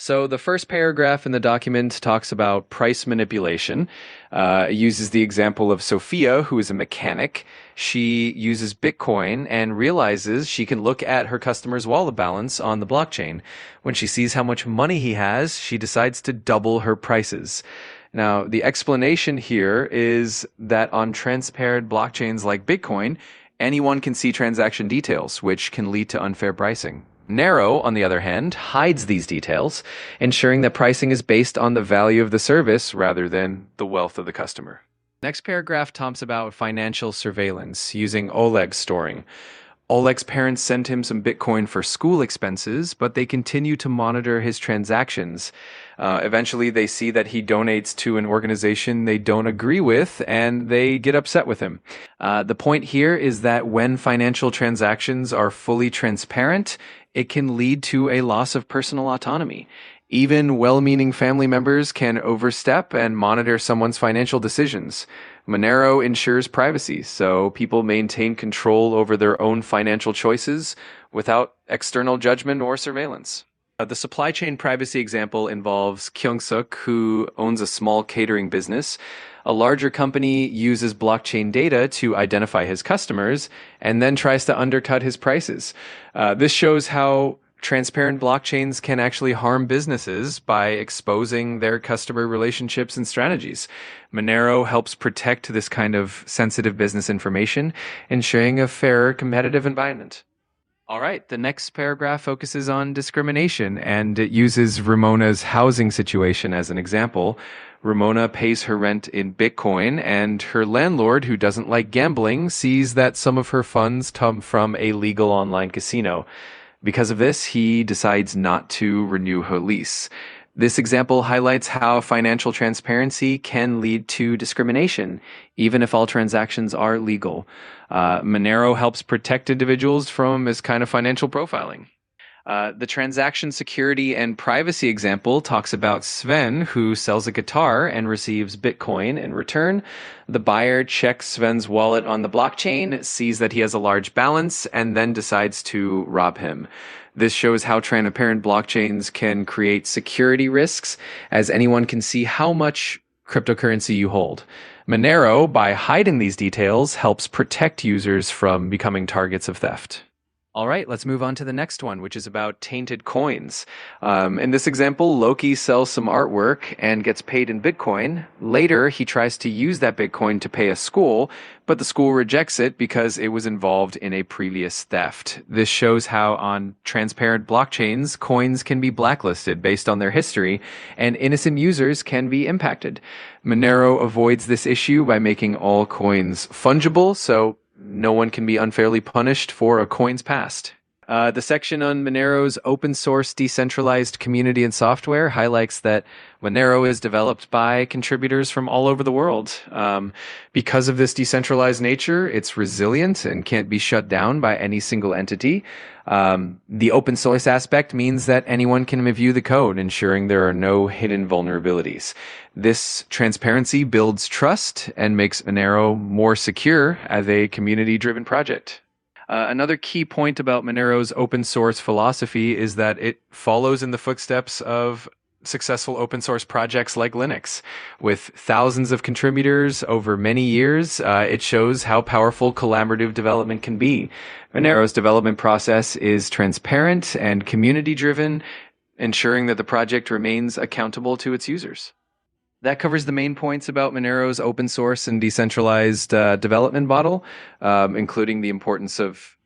So the first paragraph in the document talks about price manipulation. It uses the example of Sophia, who is a mechanic. She uses Bitcoin and realizes she can look at her customer's wallet balance on the blockchain. When she sees how much money he has, she decides to double her prices. Now, the explanation here is that on transparent blockchains like Bitcoin, anyone can see transaction details, which can lead to unfair pricing. Monero, on the other hand, hides these details, ensuring that pricing is based on the value of the service rather than the wealth of the customer. Next paragraph talks about financial surveillance using Oleg storing. Oleg's parents sent him some Bitcoin for school expenses, but they continue to monitor his transactions. Eventually, they see that he donates to an organization they don't agree with, and they get upset with him. The point here is that when financial transactions are fully transparent, it can lead to a loss of personal autonomy. Even well-meaning family members can overstep and monitor someone's financial decisions. Monero ensures privacy, so people maintain control over their own financial choices without external judgment or surveillance. The supply chain privacy example involves Kyung-suk, who owns a small catering business. A larger company uses blockchain data to identify his customers and then tries to undercut his prices. This shows how transparent blockchains can actually harm businesses by exposing their customer relationships and strategies. Monero helps protect this kind of sensitive business information, ensuring a fairer competitive environment. All right, the next paragraph focuses on discrimination, and it uses Ramona's housing situation as an example. Ramona pays her rent in Bitcoin, and her landlord, who doesn't like gambling, sees that some of her funds come from a legal online casino. Because of this, he decides not to renew her lease. This example highlights how financial transparency can lead to discrimination, even if all transactions are legal. Monero helps protect individuals from this kind of financial profiling. The transaction security and privacy example talks about Sven, who sells a guitar and receives Bitcoin in return. The buyer checks Sven's wallet on the blockchain, sees that he has a large balance, and then decides to rob him. This shows how transparent blockchains can create security risks, as anyone can see how much cryptocurrency you hold. Monero, by hiding these details, helps protect users from becoming targets of theft. All right, let's move on to the next one, which is about tainted coins. In this example, Loki sells some artwork and gets paid in Bitcoin. Later, he tries to use that Bitcoin to pay a school, but the school rejects it because it was involved in a previous theft. This shows how on transparent blockchains, coins can be blacklisted based on their history, and innocent users can be impacted. Monero avoids this issue by making all coins fungible, so no one can be unfairly punished for a coin's past. The section on Monero's open source decentralized community and software highlights that Monero is developed by contributors from all over the world. Because of this decentralized nature, it's resilient and can't be shut down by any single entity. The open source aspect means that anyone can review the code, ensuring there are no hidden vulnerabilities. This transparency builds trust and makes Monero more secure as a community-driven project. Another key point about Monero's open source philosophy is that it follows in the footsteps of successful open source projects like Linux. With thousands of contributors over many years, it shows how powerful collaborative development can be. Monero's development process is transparent and community-driven, ensuring that the project remains accountable to its users. That covers the main points about Monero's open source and decentralized development model, including the importance of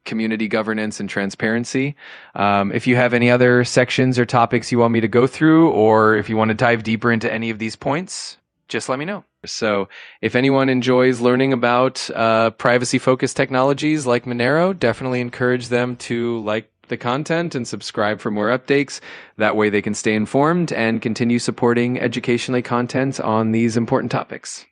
community governance and transparency. If you have any other sections or topics you want me to go through, or if you want to dive deeper into any of these points, just let me know. So if anyone enjoys learning about privacy-focused technologies like Monero, definitely encourage them to like the content and subscribe for more updates. That way they can stay informed and continue supporting educational content on these important topics.